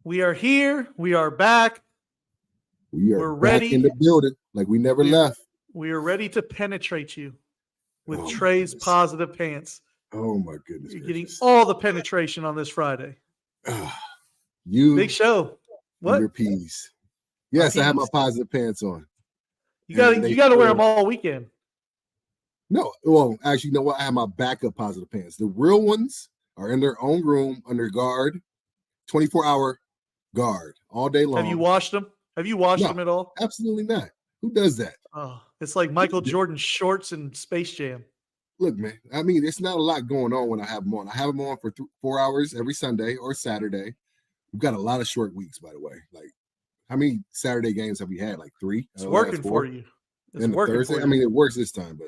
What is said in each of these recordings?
We are here. We are back. We are We're back ready. in the building like we never left. We are ready to penetrate you with Oh, my Trai's goodness. positive pants. Oh my goodness. You're gracious. getting all the penetration on this Friday. You Big show. and your What? peas. Yes, I have my peas. positive pants on. You got And you got to they wear feel- them all weekend. No, well, actually, you know what? I have my backup positive pants. The real ones are in their own room under guard, 24-hour guard all day long. Have you washed them? Have you washed No. them at all? Absolutely not. Who does that? Oh, it's like Michael Jordan shorts and Space Jam. Look, man, I mean, it's not a lot going on when I have them on. I have them on for 4 hours every Sunday or Saturday. We've got a lot of short weeks, by the way. Like, how many Saturday games have we had? Like 3? It's working for you. It's And the working Thursday. for you. I mean, it works this time, but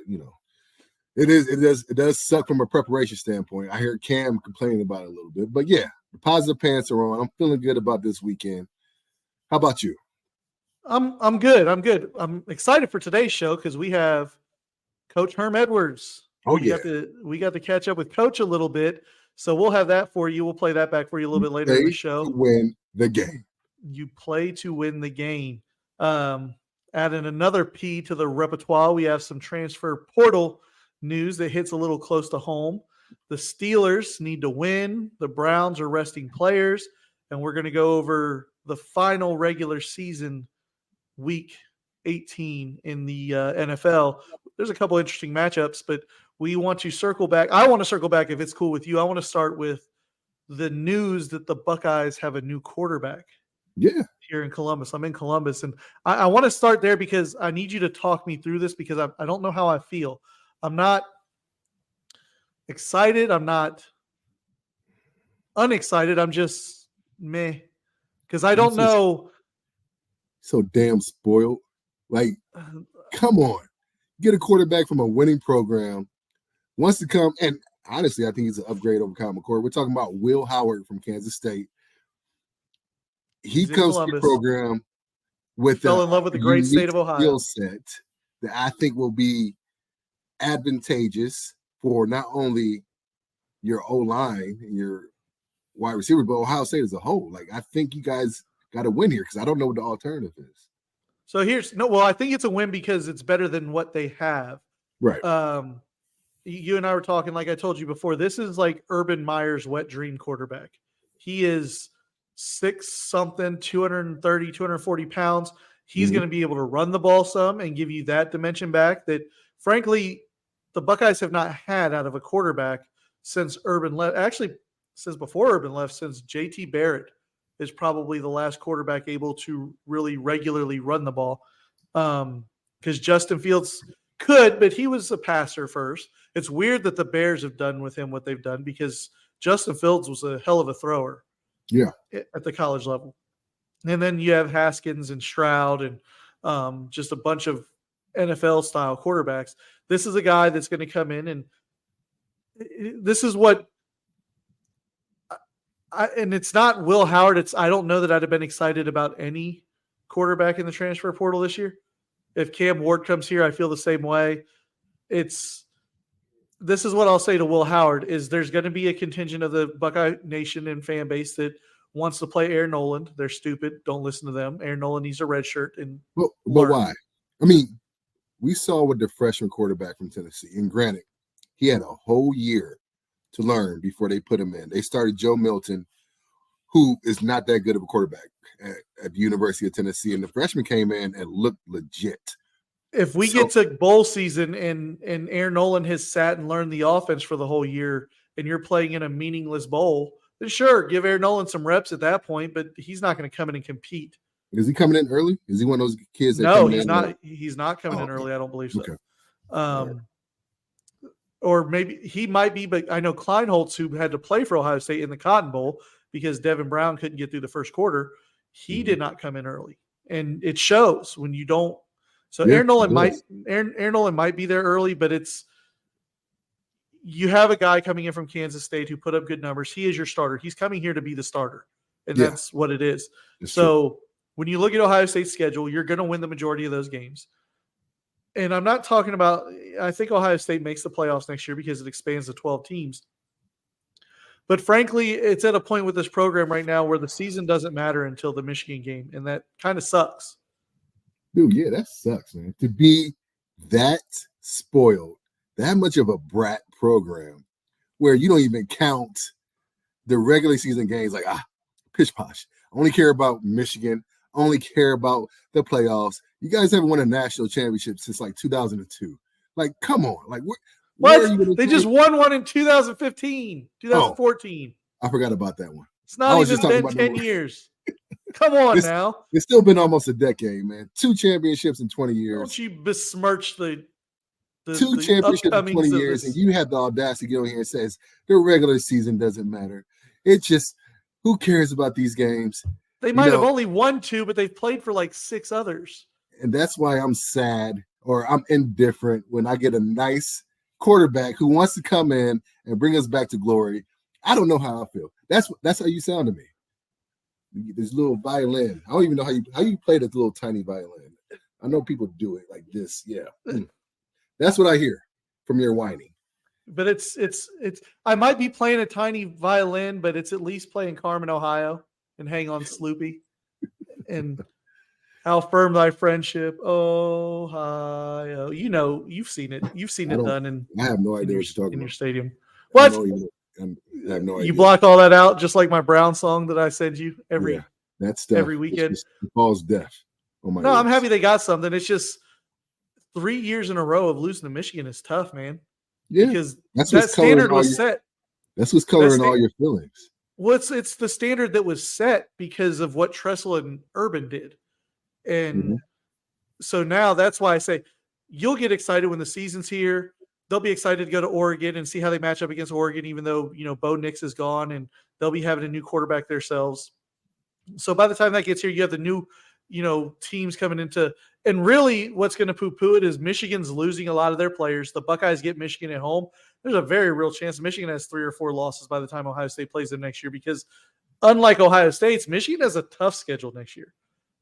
it does suck from a preparation standpoint. I hear Cam complaining about it a little bit, but yeah, the positive pants are on. I'm feeling good about this weekend. How about you? I'm good. I'm good. I'm excited for today's show because we have Coach Herm Edwards. Oh, We got to catch up with Coach a little bit, so we'll have that for you. We'll play that back for you a little bit later in the show. To win the game. You play to win the game. Adding another P to the repertoire, we have some transfer portal news that hits a little close to home. The Steelers need to win. The Browns are resting players, and we're going to go over the final regular season week 18 in the NFL. There's a couple interesting matchups, but we want to circle back. I want to circle back if it's cool with you. I want to start with the news that the Buckeyes have a new quarterback. Yeah. Here in Columbus. I'm in Columbus, and I want to start there because I need you to talk me through this because I don't know how I feel. I'm not excited. I'm not unexcited. I'm just meh because I don't know. So damn spoiled. Like, come on. Get a quarterback from a winning program. Wants to come, and honestly, I think he's an upgrade over Kyle McCord. We're talking about Will Howard from Kansas State. He comes to the program with fell in love with the great state of Ohio skill set that I think will be advantageous for not only your O-line and your wide receiver, but Ohio State as a whole. Like, I think you guys got to win here because I don't know what the alternative is. So I think it's a win because it's better than what they have. Right. You and I were talking, like I told you before, this is like Urban Meyer's wet dream quarterback. He is 6-something, 230, 240 pounds. He's going to be able to run the ball some and give you that dimension back that, frankly, the Buckeyes have not had out of a quarterback since Urban left. Actually, since before Urban left, since JT Barrett is probably the last quarterback able to really regularly run the ball. Because Justin Fields could, but he was a passer first. It's weird that the Bears have done with him what they've done because Justin Fields was a hell of a thrower. Yeah, at the college level. And then you have Haskins and Stroud and just a bunch of NFL-style quarterbacks. This is a guy that's going to come in, and this is what and it's not Will Howard. I don't know that I'd have been excited about any quarterback in the transfer portal this year. If Cam Ward comes here, I feel the same way. This is what I'll say to Will Howard is there's going to be a contingent of the Buckeye Nation and fan base that wants to play Aaron Noland. They're stupid. Don't listen to them. Aaron Noland needs a red shirt. But why? I mean, we saw with the freshman quarterback from Tennessee, and granted, he had a whole year to learn before they put him in. They started Joe Milton, who is not that good of a quarterback at the University of Tennessee, and the freshman came in and looked legit. If we get to bowl season and Aaron Noland has sat and learned the offense for the whole year and you're playing in a meaningless bowl, then sure, give Aaron Noland some reps at that point, but he's not going to come in and compete. Is he coming in early? Is he one of those kids that No, he's not. He's not coming in early. I don't believe so. Okay. Or maybe he might be, but I know Kleinholtz, who had to play for Ohio State in the Cotton Bowl because Devin Brown couldn't get through the first quarter, he did not come in early. And it shows when you don't. So Aaron Noland might be there early, but you have a guy coming in from Kansas State who put up good numbers. He is your starter. He's coming here to be the starter, and that's what it is. So when you look at Ohio State's schedule, you're going to win the majority of those games. And I'm not talking about – I think Ohio State makes the playoffs next year because it expands to 12 teams. But frankly, it's at a point with this program right now where the season doesn't matter until the Michigan game, and that kind of sucks. Dude, yeah, that sucks, man. To be that spoiled, that much of a brat program where you don't even count the regular season games like, pish posh. I only care about Michigan. I only care about the playoffs. You guys haven't won a national championship since like 2002. Like, come on. Like, where are you What? They just won one in 2015, 2014. I forgot about that one. It's not even been 10 years. Come on now. It's still been almost a decade, man. 2 championships in 20 years. Don't you besmirch the 2 championships in 20 years, and you have the audacity to get on here and says the regular season doesn't matter. It's just, who cares about these games? They might have only won 2, but they've played for like 6 others. And that's why I'm sad or I'm indifferent when I get a nice quarterback who wants to come in and bring us back to glory. I don't know how I feel. That's how you sound to me. This little violin. I don't even know how you play this little tiny violin. I know people do it like this. Yeah. That's what I hear from your whining. But it's I might be playing a tiny violin, but it's at least playing Carmen, Ohio, and Hang On Sloopy. And How Firm Thy Friendship, Ohio. You know, you've seen it. You've seen it done. And I have no idea what you're talking about. In your stadium. What? I have no idea. You blocked all that out, just like my Brown song that I send you every weekend. It falls deaf. Oh my! No, I'm happy they got something. It's just 3 years in a row of losing to Michigan is tough, man. Yeah, because that standard was set. That's what's coloring all your feelings. Well, it's the standard that was set because of what Tressel and Urban did, and so now that's why I say you'll get excited when the season's here. They'll be excited to go to Oregon and see how they match up against Oregon, even though, Bo Nix is gone and they'll be having a new quarterback themselves. So by the time that gets here, you have the new, teams coming into, and really what's going to poo-poo it is Michigan's losing a lot of their players. The Buckeyes get Michigan at home. There's a very real chance Michigan has 3 or 4 losses by the time Ohio State plays them next year, because unlike Ohio State's, Michigan has a tough schedule next year.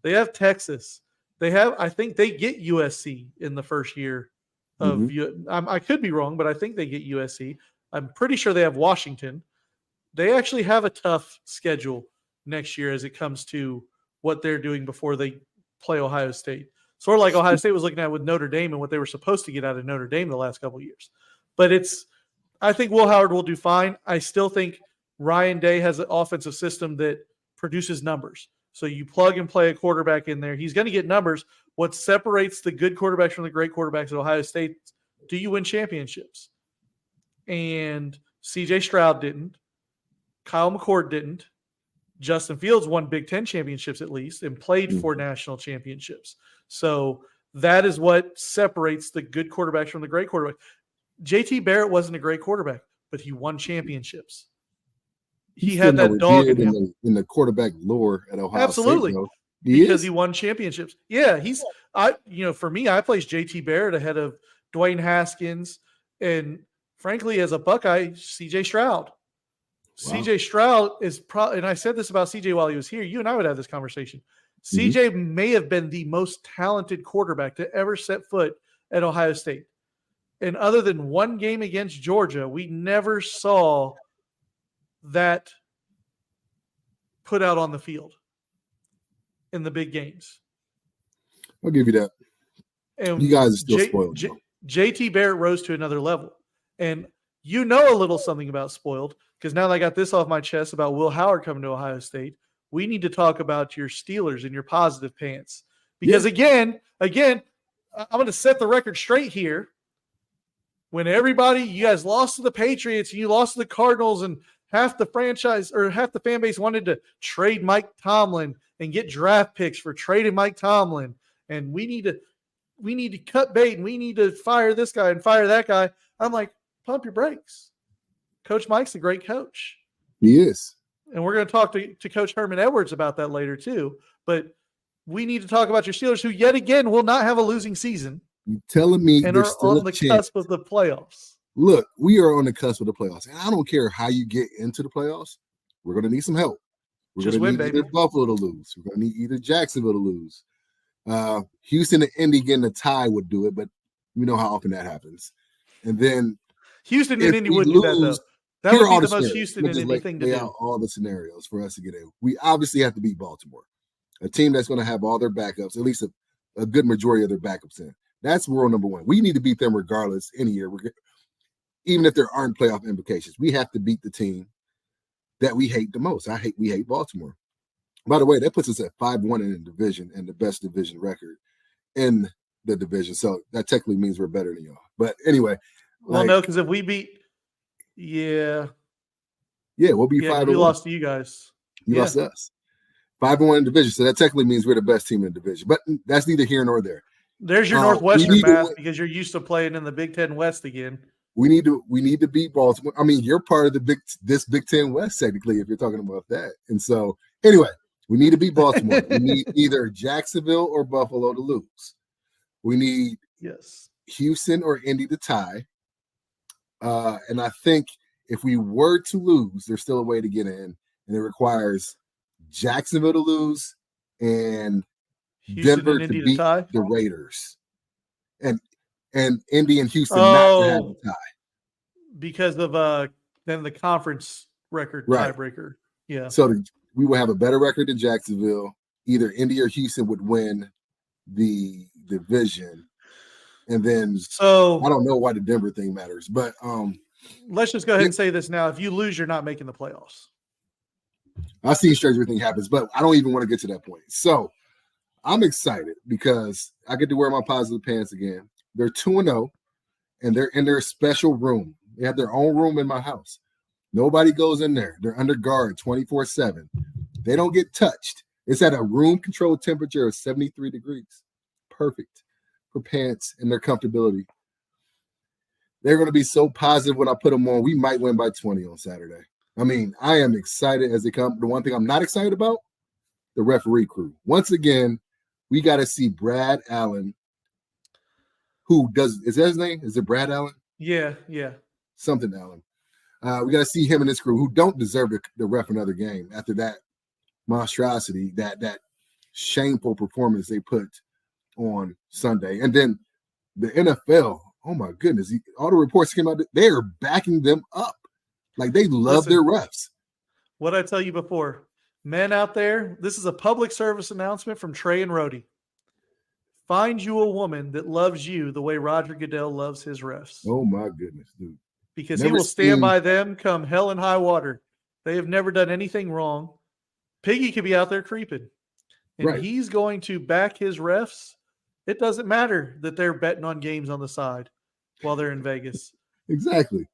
They have Texas. I think they get USC in the first year. I could be wrong, but I think they get USC. I'm pretty sure they have Washington. They actually have a tough schedule next year as it comes to what they're doing before they play Ohio State. Sort of like Ohio State was looking at with Notre Dame and what they were supposed to get out of Notre Dame the last couple of years. But I think Will Howard will do fine. I still think Ryan Day has an offensive system that produces numbers. So you plug and play a quarterback in there. He's going to get numbers. What separates the good quarterbacks from the great quarterbacks at Ohio State, do you win championships? And C.J. Stroud didn't. Kyle McCord didn't. Justin Fields won Big Ten championships at least and played for national championships. So that is what separates the good quarterbacks from the great quarterbacks. J.T. Barrett wasn't a great quarterback, but he won championships. He had that dog in the quarterback lore at Ohio Absolutely. State. Because he won championships. Yeah, for me, I place J.T. Barrett ahead of Dwayne Haskins and, frankly, as a Buckeye, C.J. Stroud. Wow. C.J. Stroud is and I said this about C.J. while he was here. You and I would have this conversation. C.J. may have been the most talented quarterback to ever set foot at Ohio State. And other than one game against Georgia, we never saw that put out on the field in the big games. I'll give you that. And you guys are still spoiled. JT Barrett rose to another level. And a little something about spoiled, because now that I got this off my chest about Will Howard coming to Ohio State, we need to talk about your Steelers and your positive pants. Because again, I'm going to set the record straight here. When you guys lost to the Patriots and you lost to the Cardinals, and half the franchise or half the fan base wanted to trade Mike Tomlin and get draft picks for trading Mike Tomlin, and we need to cut bait and we need to fire this guy and fire that guy. I'm like, pump your brakes. Coach Mike's a great coach. He is. And we're going to talk to Coach Herman Edwards about that later too. But we need to talk about your Steelers, who yet again will not have a losing season. You're telling me and are on the cusp of the playoffs. Look, we are on the cusp of the playoffs. And I don't care how you get into the playoffs. We're going to need some help. We're going to need either Buffalo to lose. We're going to need either Jacksonville to lose. Houston and Indy getting a tie would do it, but we know how often that happens. And then Houston and Indy wouldn't do that, though. That Here would are be all the the most scenarios. Houston We'll and just Indy thing to lay do. out all the scenarios for us to get in. We obviously have to beat Baltimore, a team that's going to have all their backups, at least a good majority of their backups in. That's rule number one. We need to beat them regardless any year, even if there aren't playoff implications. We have to beat the team that we hate the most. We hate Baltimore. By the way, that puts us at 5-1 in the division and the best division record in the division. So that technically means we're better than y'all. But anyway. Well, no, because if we beat – we'll be 5-1. We lost to you guys. You lost to us. 5-1 in the division. So that technically means we're the best team in the division. But that's neither here nor there. There's your Northwestern math because you're used to playing in the Big Ten West again. We need to beat Baltimore. I mean, you're part of this Big Ten West, technically, if you're talking about that. And so, anyway, we need to beat Baltimore. We need either Jacksonville or Buffalo to lose. We need Houston or Indy to tie. And I think if we were to lose, there's still a way to get in, and it requires Jacksonville to lose and Houston Denver and Indy to beat tie? the Raiders, and Indy and Houston not to have a tie because of then the conference record tiebreaker. Yeah. So we will have a better record than Jacksonville. Either Indy or Houston would win the division. And then I don't know why the Denver thing matters, but let's just go ahead and say this now. If you lose, you're not making the playoffs. I've seen stranger thing happens, but I don't even want to get to that point. So I'm excited because I get to wear my positive pants again. They're 2-0, and they're in their special room. They have their own room in my house. Nobody goes in there. They're under guard 24/7. They don't get touched. It's at a room-controlled temperature of 73 degrees. Perfect for pants and their comfortability. They're going to be so positive when I put them on. We might win by 20 on Saturday. I mean, I am excited as they come. The one thing I'm not excited about, the referee crew. Once again, we got to see Brad Allen, is that his name? Is it Brad Allen? Yeah. Something Allen. We got to see him and his crew who don't deserve to ref another game after that monstrosity, that shameful performance they put on Sunday. And then the NFL, oh my goodness, all the reports came out, they are backing them up. Like they love their refs. What I tell you before, men out there, this is a public service announcement from Trai and Rody. Find you a woman that loves you the way Roger Goodell loves his refs. Oh my goodness, dude. Because he will stand by them come hell and high water. They have never done anything wrong. Piggy could be out there creeping. And he's going to back his refs. It doesn't matter that they're betting on games on the side while they're in Vegas. Exactly.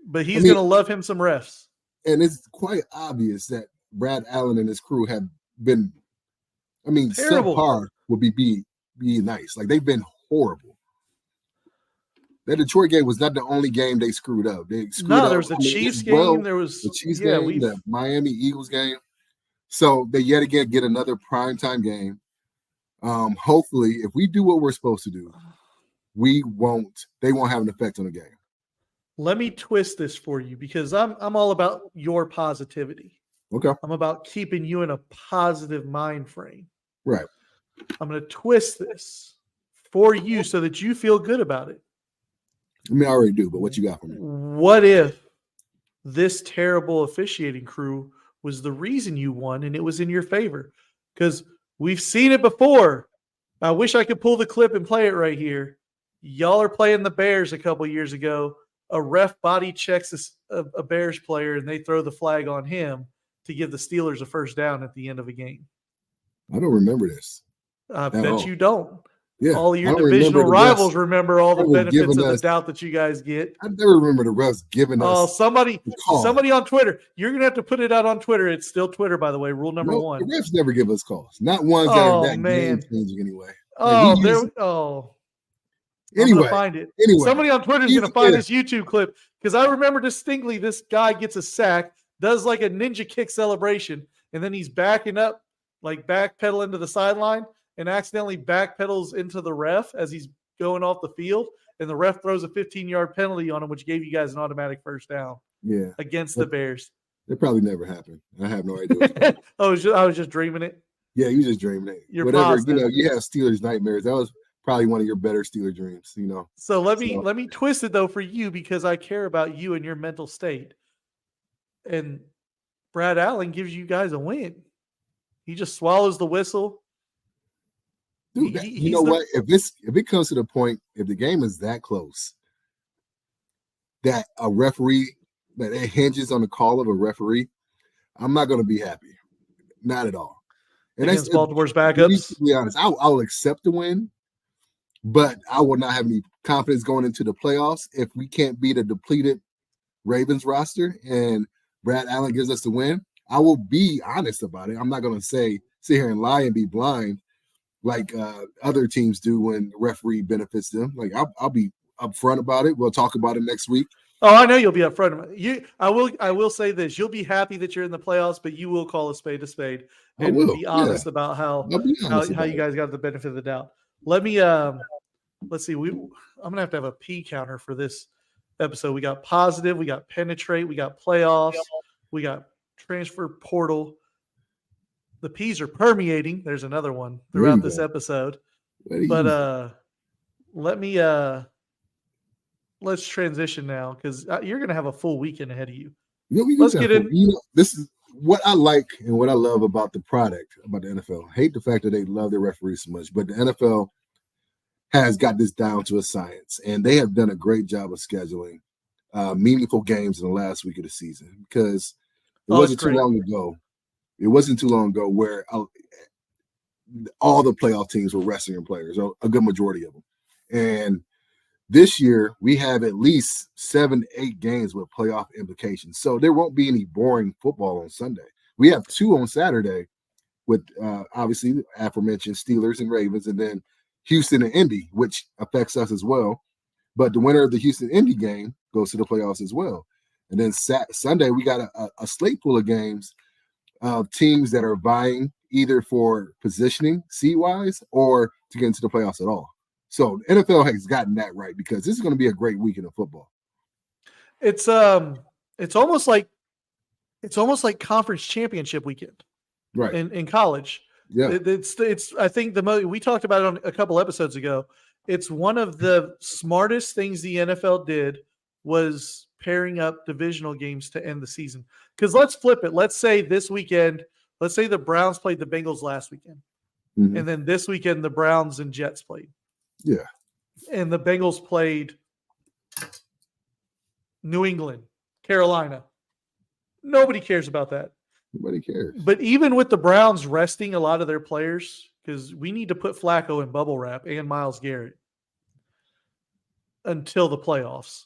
But he's going to love him some refs. And it's quite obvious that Brad Allen and his crew have been, terrible. Subpar would be nice. Like they've been horrible. That Detroit game was not the only game they screwed up. There was the Chiefs game. There was the Chiefs game, the Miami Eagles game. So they yet again get another primetime game. Hopefully, if we do what we're supposed to do, they won't have an effect on the game. Let me twist this for you because I'm all about your positivity. Okay. I'm about keeping you in a positive mind frame. Right. I'm going to twist this for you so that you feel good about it. I already do, but what you got for me? What if this terrible officiating crew was the reason you won and it was in your favor? Because we've seen it before. I wish I could pull the clip and play it right here. Y'all are playing the Bears a couple years ago. A ref body checks a Bears player and they throw the flag on him to give the Steelers a first down at the end of a game. I don't remember this. I bet you don't. Yeah, all your divisional rivals remember all the benefits of the doubt that you guys get. I never remember the refs giving us. Oh, somebody on Twitter. You're going to have to put it out on Twitter. It's still Twitter, by the way. Rule number one. The refs never give us calls. Not ones that are that game changing anyway. Anyway, find it. Somebody on Twitter is going to find this YouTube clip because I remember distinctly this guy gets a sack, does like a ninja kick celebration, and then he's backing up, like backpedaling to the sideline, and accidentally backpedals into the ref as he's going off the field, and the ref throws a 15-yard penalty on him, which gave you guys an automatic first down. Yeah, against the Bears. It probably never happened. I have no idea. I was just dreaming it. Yeah, you just dreaming it. You're positive. You have Steelers nightmares. That was probably one of your better Steeler dreams. So let me twist it though for you because I care about you and your mental state. and Brad Allen gives you guys a win. He just swallows the whistle. Dude, you know what? If it comes to the point, if the game is that close, that a referee, that it hinges on the call of a referee, I'm not going to be happy. Not at all. And against Baltimore's backups. To be honest, I'll accept the win, but I will not have any confidence going into the playoffs if we can't beat a depleted Ravens roster and Brad Allen gives us the win. I will be honest about it. I'm not going to sit here and lie and be blind like other teams do when the referee benefits them. Like I'll be upfront about it. We'll talk about it next week. Oh, I know you'll be upfront. I will say this. You'll be happy that you're in the playoffs, but you will call a spade and be honest about how you guys got the benefit of the doubt. Let me let's see. I'm gonna have to have a P counter for this episode. We got positive, we got penetrate, we got playoffs, we got transfer portal. The P's are permeating. There's another one throughout this episode. But let's transition now because you're going to have a full weekend ahead of you. Let's get in. This is what I like and what I love about the product, about the NFL. I hate the fact that they love their referees so much, but the NFL has got this down to a science, and they have done a great job of scheduling meaningful games in the last week of the season because it wasn't too long ago. It wasn't too long ago where all the playoff teams were resting players, a good majority of them. And this year, we have at least 7-8 games with playoff implications. So there won't be any boring football on Sunday. We have 2 on Saturday with obviously the aforementioned Steelers and Ravens, and then Houston and Indy, which affects us as well. But the winner of the Houston-Indy game goes to the playoffs as well. And then Sunday, we got a slate full of games of teams that are vying either for positioning seed-wise or to get into the playoffs at all. So the NFL has gotten that right because this is going to be a great weekend of football. It's almost like conference championship weekend, right? In college, yeah. It's I think we talked about it on a couple episodes ago. It's one of the smartest things the NFL did was pairing up divisional games to end the season. Because let's flip it. Let's say this weekend. Let's say the Browns played the Bengals last weekend, and then this weekend the Browns and Jets played. Yeah. And the Bengals played New England, Carolina. Nobody cares about that. Nobody cares. But even with the Browns resting a lot of their players, because we need to put Flacco in bubble wrap and Myles Garrett until the playoffs.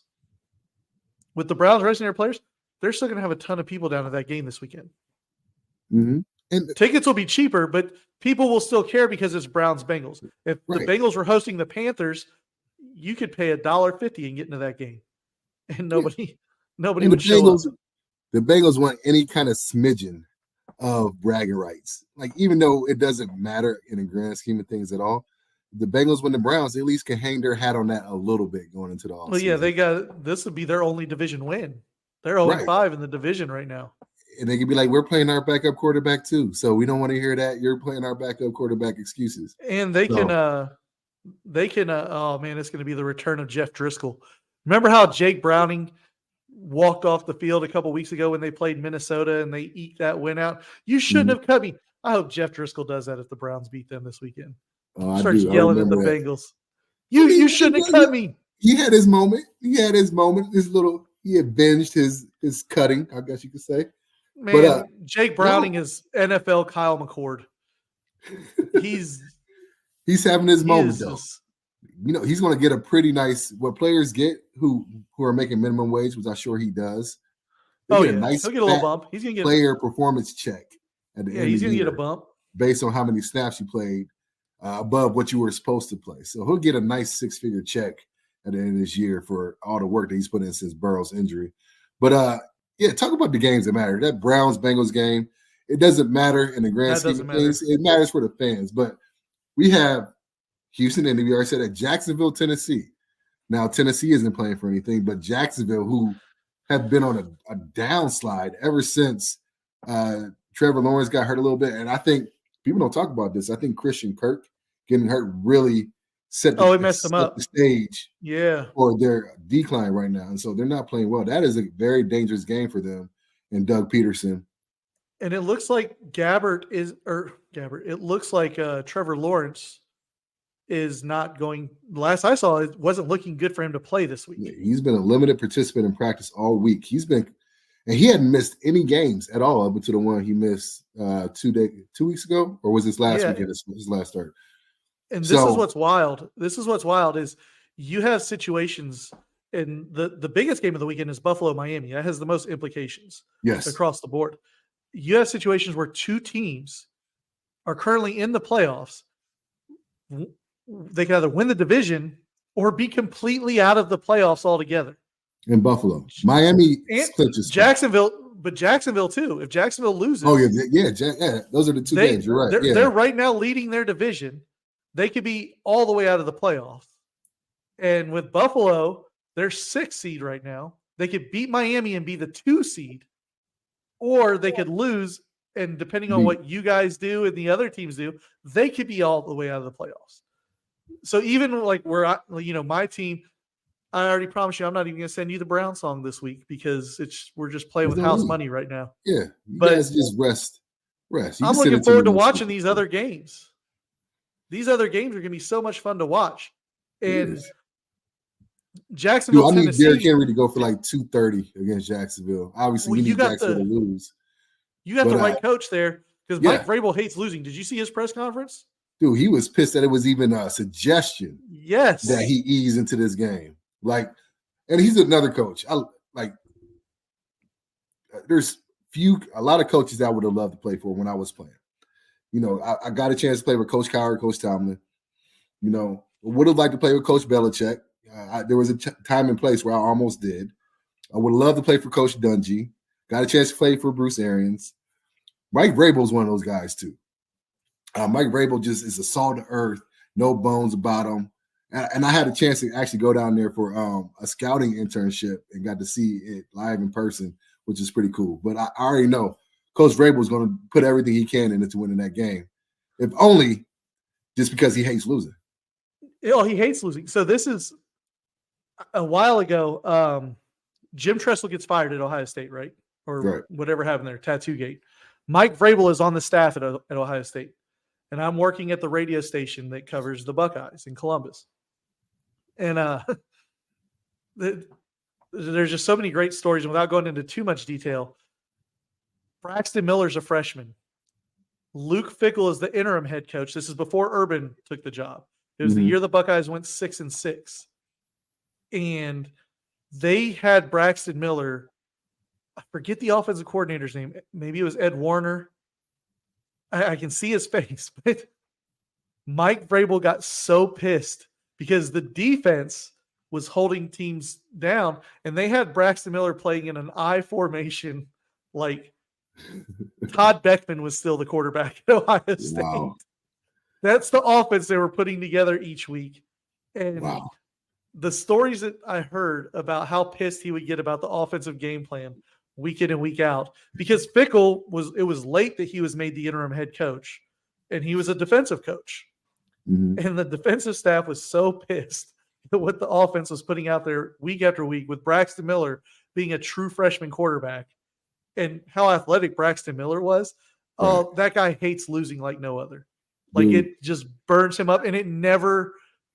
With the Browns resting their players, they're still going to have a ton of people down at that game this weekend. Mm-hmm. And tickets will be cheaper, but people will still care because it's Browns-Bengals. If the Bengals were hosting the Panthers, you could pay $1.50 and get into that game, and nobody would show up. The Bengals want any kind of smidgen of bragging rights. Like, even though it doesn't matter in the grand scheme of things at all, the Bengals win the Browns, they at least can hang their hat on that a little bit going into the offseason. Well, yeah, this would be their only division win. They're 0-5 in the division right now. And they could be like, we're playing our backup quarterback too. So we don't want to hear that. You're playing our backup quarterback excuses. And they can, oh man, it's going to be the return of Jeff Driscoll. Remember how Jake Browning walked off the field a couple weeks ago when they played Minnesota and they eked that win out? You shouldn't have cut me. I hope Jeff Driscoll does that if the Browns beat them this weekend. Starts yelling at the Bengals. You shouldn't have cut me. He had his moment. He had avenged his cutting, I guess you could say. Man, but, Jake Browning is NFL Kyle McCord. He's having his moment, though. You know, he's going to get a pretty nice, what players get who are making minimum wage, which I'm sure he does. He'll get a little bump. He's going to get player performance check at the end of the year. He's going to get a bump based on how many snaps you played above what you were supposed to play. So he'll get a nice 6-figure check at the end of this year for all the work that he's put in since Burrow's injury. But yeah, talk about the games that matter. That Browns-Bengals game, it doesn't matter in the grand scheme of things. It matters for the fans. But we have Houston, and we already said that, Jacksonville, Tennessee. Now, Tennessee isn't playing for anything, but Jacksonville, who have been on a downslide ever since Trevor Lawrence got hurt a little bit. And I think people don't talk about this. I think Christian Kirk getting hurt really set the stage for their decline right now. And so they're not playing well. That is a very dangerous game for them. and Doug Peterson. And it looks like it looks like Trevor Lawrence is not going. Last I saw, it wasn't looking good for him to play this week. Yeah, he's been a limited participant in practice all week. And he hadn't missed any games at all up until the one he missed 2 weeks ago, or was this last weekend? His last start. And this is what's wild. This is what's wild is you have situations, and the biggest game of the weekend is Buffalo Miami. That has the most implications across the board. You have situations where two teams are currently in the playoffs. They can either win the division or be completely out of the playoffs altogether. In Buffalo, Miami, Jacksonville, but Jacksonville too. If Jacksonville loses, those are the two games. You're right. They're right now leading their division. They could be all the way out of the playoffs. And with Buffalo, they're 6th seed right now. They could beat Miami and be the 2 seed, or they could lose. And depending on what you guys do and the other teams do, they could be all the way out of the playoffs. So even like my team, I already promised you I'm not even going to send you the Brown song this week because we're just playing with house money right now. Yeah, you guys just rest. I'm looking forward to watching these other games. These other games are going to be so much fun to watch. And Jacksonville, I need Tennessee, Derrick Henry to go for like 230 against Jacksonville. Obviously, you need Jacksonville to lose. You got the right coach there because Mike Vrabel hates losing. Did you see his press conference? Dude, he was pissed that it was even a suggestion that he ease into this game. And he's another coach. There's a lot of coaches I would have loved to play for when I was playing. I got a chance to play with Coach Cowher, Coach Tomlin. Would have liked to play with Coach Belichick. There was a time and place where I almost did. I would love to play for Coach Dungy. Got a chance to play for Bruce Arians. Mike Vrabel is one of those guys too. Mike Vrabel just is a salt of earth, no bones about him. And I had a chance to actually go down there for a scouting internship and got to see it live in person, which is pretty cool. But I already know Coach Vrabel is going to put everything he can into winning that game, if only just because he hates losing. He hates losing. So this is a while ago. Jim Tressel gets fired at Ohio State, right? Or whatever happened there, Tattoo Gate. Mike Vrabel is on the staff at Ohio State. And I'm working at the radio station that covers the Buckeyes in Columbus. And there's just so many great stories. And without going into too much detail, Braxton Miller's a freshman. Luke Fickell is the interim head coach. This is before Urban took the job. It was the year the Buckeyes went 6-6. And they had Braxton Miller. I forget the offensive coordinator's name. Maybe it was Ed Warner. I can see his face, but Mike Vrabel got so pissed because the defense was holding teams down, and they had Braxton Miller playing in an I formation like Todd Beckman was still the quarterback at Ohio State. Wow. That's the offense they were putting together each week. And the stories that I heard about how pissed he would get about the offensive game plan week in and week out, because Fickell it was late that he was made the interim head coach, and he was a defensive coach. And the defensive staff was so pissed at what the offense was putting out there week after week with Braxton Miller being a true freshman quarterback and how athletic Braxton Miller was. Oh, that guy hates losing like no other. Like it just burns him up, and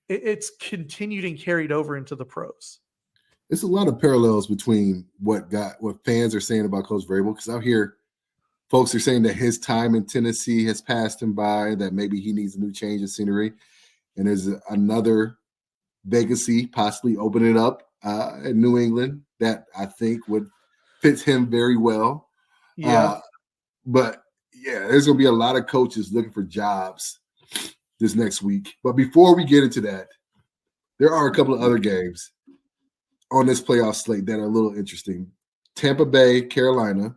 it's continued and carried over into the pros. It's a lot of parallels between what fans are saying about Coach Vrabel, because out here, folks are saying that his time in Tennessee has passed him by, that maybe he needs a new change of scenery. And there's another vacancy possibly opening up in New England that I think would fit him very well. But there's going to be a lot of coaches looking for jobs this next week. But before we get into that, there are a couple of other games on this playoff slate that are a little interesting. Tampa Bay, Carolina,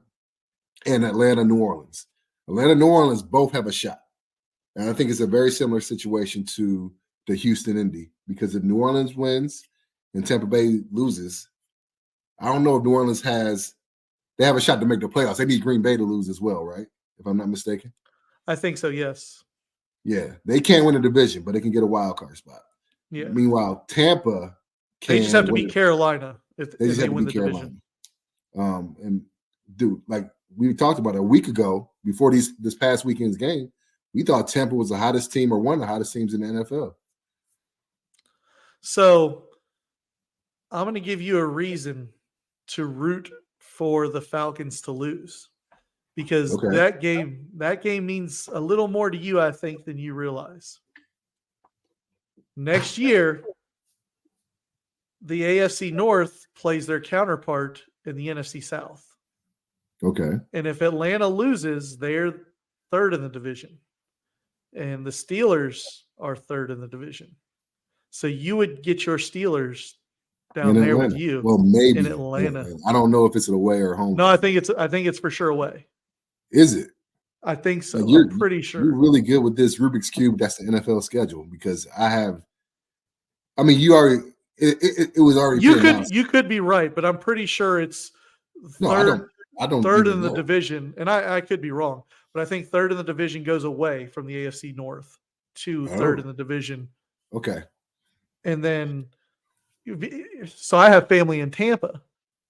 and Atlanta, New Orleans. Atlanta, New Orleans both have a shot. And I think it's a very similar situation to the Houston Indy, because if New Orleans wins and Tampa Bay loses, I don't know if New Orleans they have a shot to make the playoffs. They need Green Bay to lose as well, right? If I'm not mistaken. I think so, yes. Yeah, they can't win a division, but they can get a wild card spot. Yeah. Meanwhile, Tampa they just have to beat Carolina if they win the division. And dude, like we talked about a week ago before this past weekend's game, we thought Tampa was the hottest team or one of the hottest teams in the NFL. So I'm going to give you a reason to root for the Falcons to lose, because that game means a little more to you, I think, than you realize. Next year, the AFC North plays their counterpart in the NFC South. Okay. And if Atlanta loses, they're third in the division. And the Steelers are third in the division. So you would get your Steelers down there with you. Well, maybe in Atlanta. I don't know if it's an away or home. No, I think it's for sure away. Is it? I think so. Like I'm pretty sure. You're really good with this Rubik's Cube. That's the NFL schedule, because you already it was already. You could be right, but I'm pretty sure it's third. I don't third in the division, and I could be wrong, but I think third in the division goes away from the AFC North to third in the division. Okay. And then, so I have family in Tampa,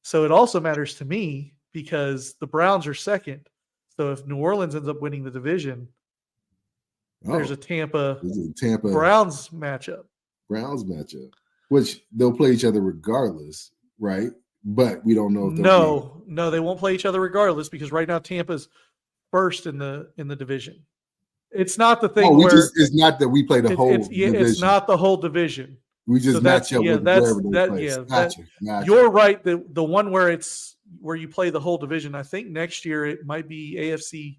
so it also matters to me because the Browns are second. So if New Orleans ends up winning the division, there's a Tampa Browns matchup. Which they'll play each other regardless, right? But we don't know if no, they won't play each other regardless, because right now Tampa's first in the division. It's not the thing it's not that we play the whole division. It's not the whole division. We just match up with wherever they play. Gotcha. You're right. The one where you play the whole division, I think next year it might be AFC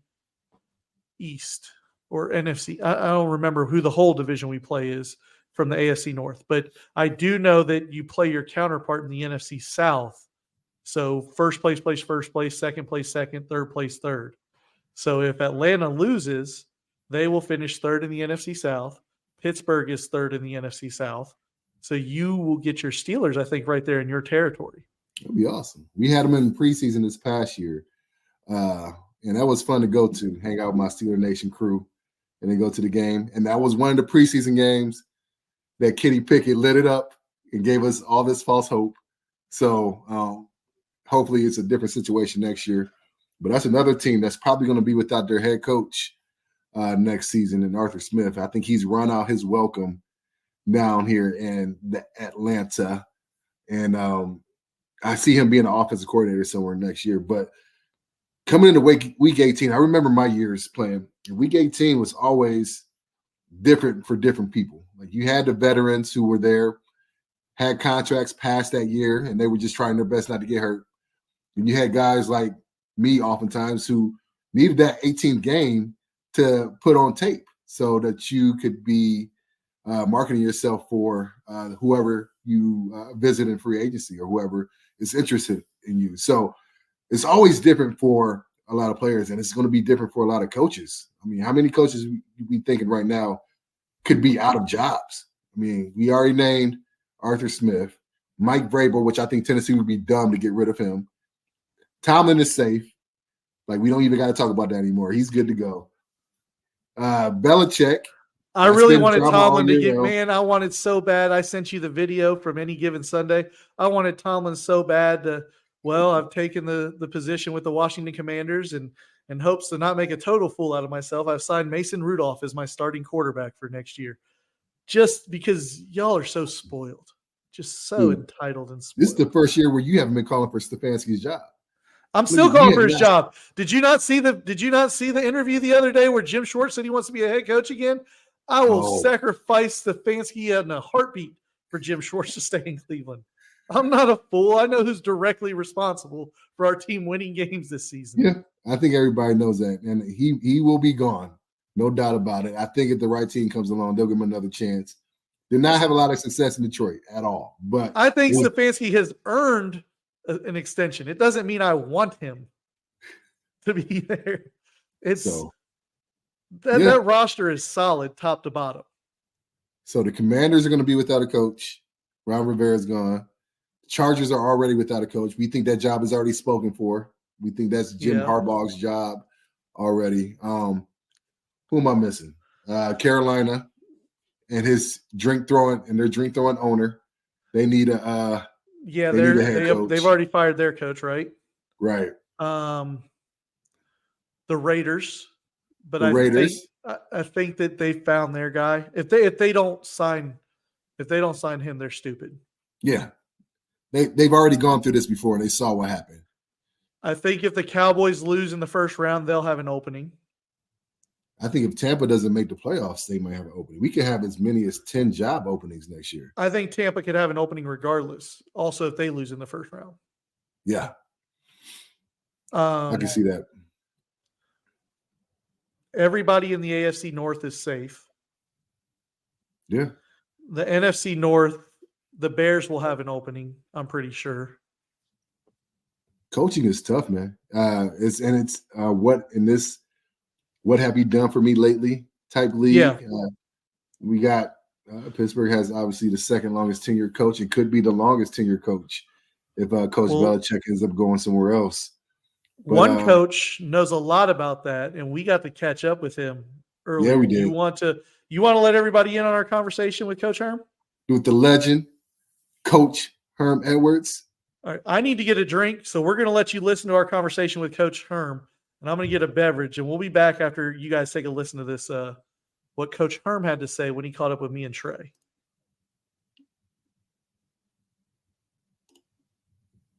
East or NFC. I don't remember who the whole division we play is from the AFC North, but I do know that you play your counterpart in the NFC South. So first place plays first place, second place second, third place third. So if Atlanta loses, they will finish third in the NFC South. Pittsburgh is third in the NFC South. So you will get your Steelers, I think, right there in your territory. That'd be awesome. We had them in preseason this past year. And that was fun to go to, hang out with my Steeler Nation crew and then go to the game. And that was one of the preseason games that Kenny Pickett lit it up and gave us all this false hope. So hopefully it's a different situation next year. But that's another team that's probably going to be without their head coach next season, and Arthur Smith. I think he's run out his welcome down here in Atlanta. And I see him being an offensive coordinator somewhere next year. But coming into week 18, I remember my years playing. Week 18 was always different for different people. Like, you had the veterans who were there, had contracts past that year, and they were just trying their best not to get hurt. And you had guys like me oftentimes who needed that 18th game to put on tape so that you could be marketing yourself for whoever you visit in free agency or whoever is interested in you. So it's always different for a lot of players, and it's going to be different for a lot of coaches. I mean, how many coaches we thinking right now could be out of jobs? I mean, we already named Arthur Smith, Mike Vrabel, which I think Tennessee would be dumb to get rid of him. Tomlin is safe. Like, we don't even got to talk about that anymore. He's good to go. Belichick. I really wanted Tomlin to get, man, I wanted so bad. I sent you the video from Any Given Sunday. I wanted Tomlin so bad to, well, I've taken the position with the Washington Commanders and in hopes to not make a total fool out of myself, I've signed Mason Rudolph as my starting quarterback for next year. Just because y'all are so spoiled. Just so entitled and spoiled. This is the first year where you haven't been calling for Stefanski's job. I'm still calling for his job. Did you not see the interview the other day where Jim Schwartz said he wants to be a head coach again? I will sacrifice Stefanski in a heartbeat for Jim Schwartz to stay in Cleveland. I'm not a fool. I know who's directly responsible for our team winning games this season. Yeah, I think everybody knows that. And he will be gone. No doubt about it. I think if the right team comes along, they'll give him another chance. Did not have a lot of success in Detroit at all. But I think Stefanski has earned an extension. It doesn't mean I want him to be there. That roster is solid top to bottom. So the Commanders are going to be without a coach. Ron Rivera's gone. The Chargers are already without a coach. We think that job is already spoken for. We think that's Jim Harbaugh's job already. Who am I missing? Carolina and his drink throwing owner. They need a they've already fired their coach, right? Right. The Raiders, but The Raiders. I think that they found their guy. If they don't sign him, they're stupid. Yeah. They've already gone through this before. They saw what happened. I think if the Cowboys lose in the first round, they'll have an opening. I think if Tampa doesn't make the playoffs, they might have an opening. We could have as many as 10 job openings next year. I think Tampa could have an opening regardless. Also, if they lose in the first round. Yeah. I can see that. Everybody in the AFC North is safe. Yeah. The NFC North, the Bears will have an opening, I'm pretty sure. Coaching is tough, man. What have you done for me lately type league. Yeah. We got Pittsburgh has obviously the second longest tenured coach. It could be the longest tenured coach if Coach Belichick ends up going somewhere else. But, one coach knows a lot about that, and we got to catch up with him earlier. Yeah, we did. You want to let everybody in on our conversation with Coach Herm? With the legend, Coach Herm Edwards. All right, I need to get a drink, so we're going to let you listen to our conversation with Coach Herm, and I'm going to get a beverage, and we'll be back after you guys take a listen to this, what Coach Herm had to say when he caught up with me and Trai.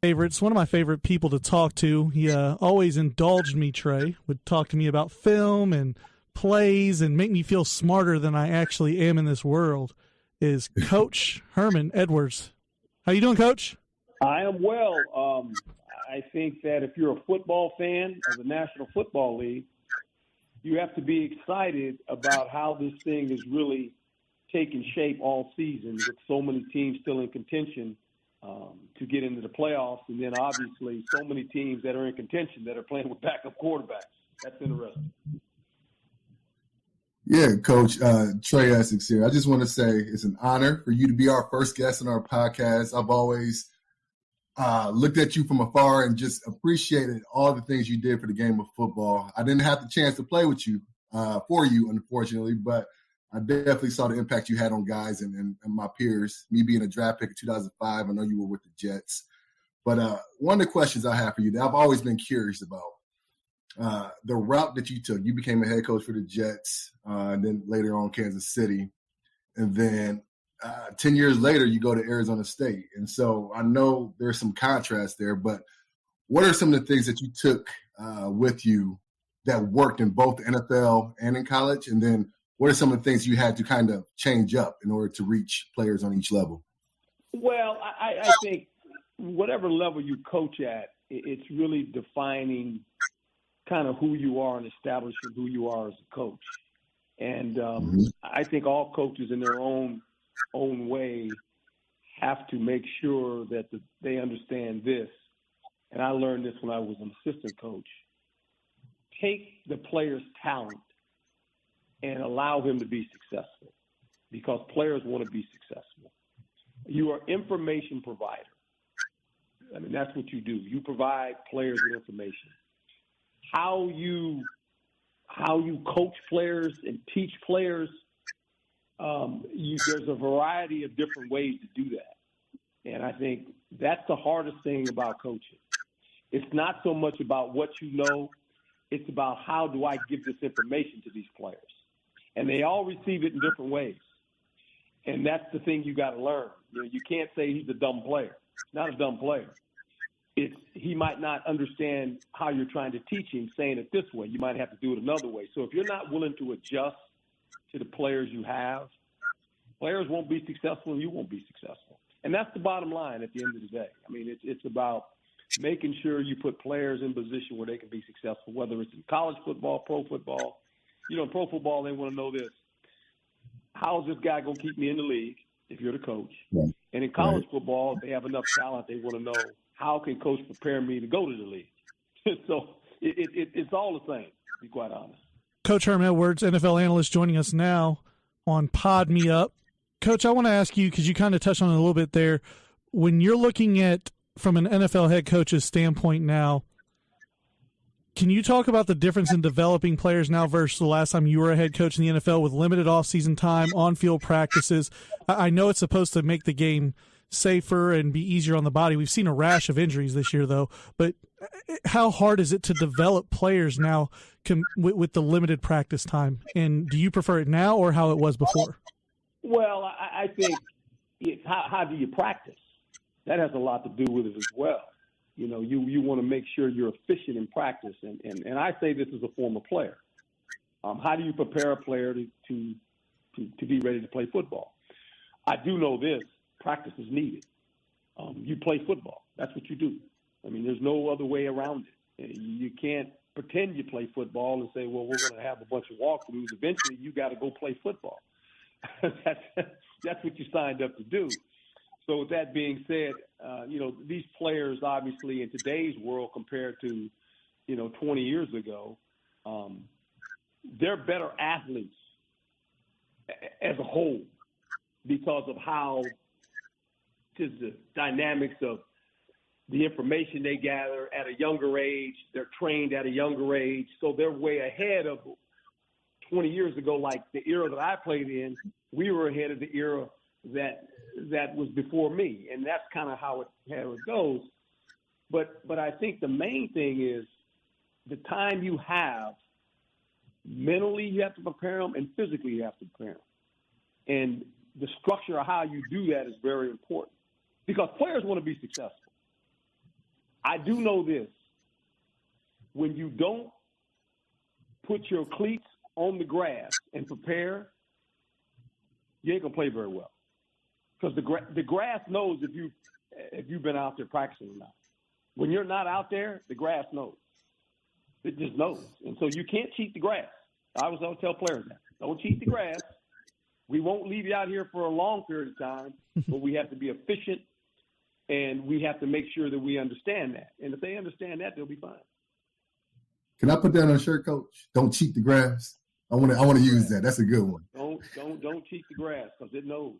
Favorites, one of my favorite people to talk to. He always indulged me, Trai, would talk to me about film and plays and make me feel smarter than I actually am in this world, is Coach Herman Edwards. How you doing, Coach? I am well. I think that if you're a football fan of the National Football League, you have to be excited about how this thing is really taking shape all season with so many teams still in contention to get into the playoffs, and then obviously so many teams that are in contention that are playing with backup quarterbacks. That's interesting. Yeah, Coach, Trai Essex here. I just want to say it's an honor for you to be our first guest on our podcast. I've always looked at you from afar and just appreciated all the things you did for the game of football. I didn't have the chance to play with you, for you, unfortunately, but I definitely saw the impact you had on guys and my peers. Me being a draft pick in 2005, I know you were with the Jets. But one of the questions I have for you that I've always been curious about, the route that you took. You became a head coach for the Jets, and then later on Kansas City. And then 10 years later, you go to Arizona State. And so I know there's some contrast there, but what are some of the things that you took with you that worked in both the NFL and in college? And then what are some of the things you had to kind of change up in order to reach players on each level? Well, I think whatever level you coach at, it's really defining kind of who you are and establishing who you are as a coach. And I think all coaches in their own way have to make sure that they understand this. And I learned this when I was an assistant coach. Take the player's talent and allow him to be successful, because players want to be successful. You are information provider. I mean, that's what you do. You provide players with information. How you coach players and teach players, there's a variety of different ways to do that. And I think that's the hardest thing about coaching. It's not so much about what you know. It's about how do I give this information to these players. And they all receive it in different ways. And that's the thing you got to learn. You can't say he's a dumb player. He's not a dumb player. He might not understand how you're trying to teach him, saying it this way. You might have to do it another way. So if you're not willing to adjust to the players you have, players won't be successful and you won't be successful. And that's the bottom line at the end of the day. I mean, it's about making sure you put players in position where they can be successful, whether it's in college football, pro football. In pro football, they want to know this. How is this guy going to keep me in the league if you're the coach? Right. And in college football, they have enough talent. They want to know, how can coach prepare me to go to the league? So it's all the same, to be quite honest. Coach Herm Edwards, NFL analyst, joining us now on Pod Me Up. Coach, I want to ask you, because you kind of touched on it a little bit there, when you're looking at from an NFL head coach's standpoint now, can you talk about the difference in developing players now versus the last time you were a head coach in the NFL with limited offseason time, on-field practices? I know it's supposed to make the game safer and be easier on the body. We've seen a rash of injuries this year, though. But how hard is it to develop players now with the limited practice time? And do you prefer it now or how it was before? Well, I think how do you practice? That has a lot to do with it as well. You know, you want to make sure you're efficient in practice, and I say this as a former player. How do you prepare a player to be ready to play football? I do know this: practice is needed. You play football. That's what you do. I mean, there's no other way around it. You can't pretend you play football and say, well, we're going to have a bunch of walkthroughs. Eventually, you got to go play football. That's what you signed up to do. So with that being said, you know, these players obviously in today's world compared to, 20 years ago, they're better athletes as a whole because of how just the dynamics of the information they gather at a younger age. They're trained at a younger age, so they're way ahead of 20 years ago. Like the era that I played in, we were ahead of the era that was before me, and that's kind of how it goes. But I think the main thing is the time you have. Mentally, you have to prepare them, and physically, you have to prepare them. And the structure of how you do that is very important because players want to be successful. I do know this. When you don't put your cleats on the grass and prepare, you ain't going to play very well because the grass knows if you've been out there practicing or not. When you're not out there, the grass knows. It just knows. And so you can't cheat the grass. I always tell players that. Don't cheat the grass. We won't leave you out here for a long period of time, but we have to be efficient, and we have to make sure that we understand that. And if they understand that, they'll be fine. Can I put that on a shirt, Coach? Don't cheat the grass. I want to use that. That's a good one. Don't cheat the grass because it knows.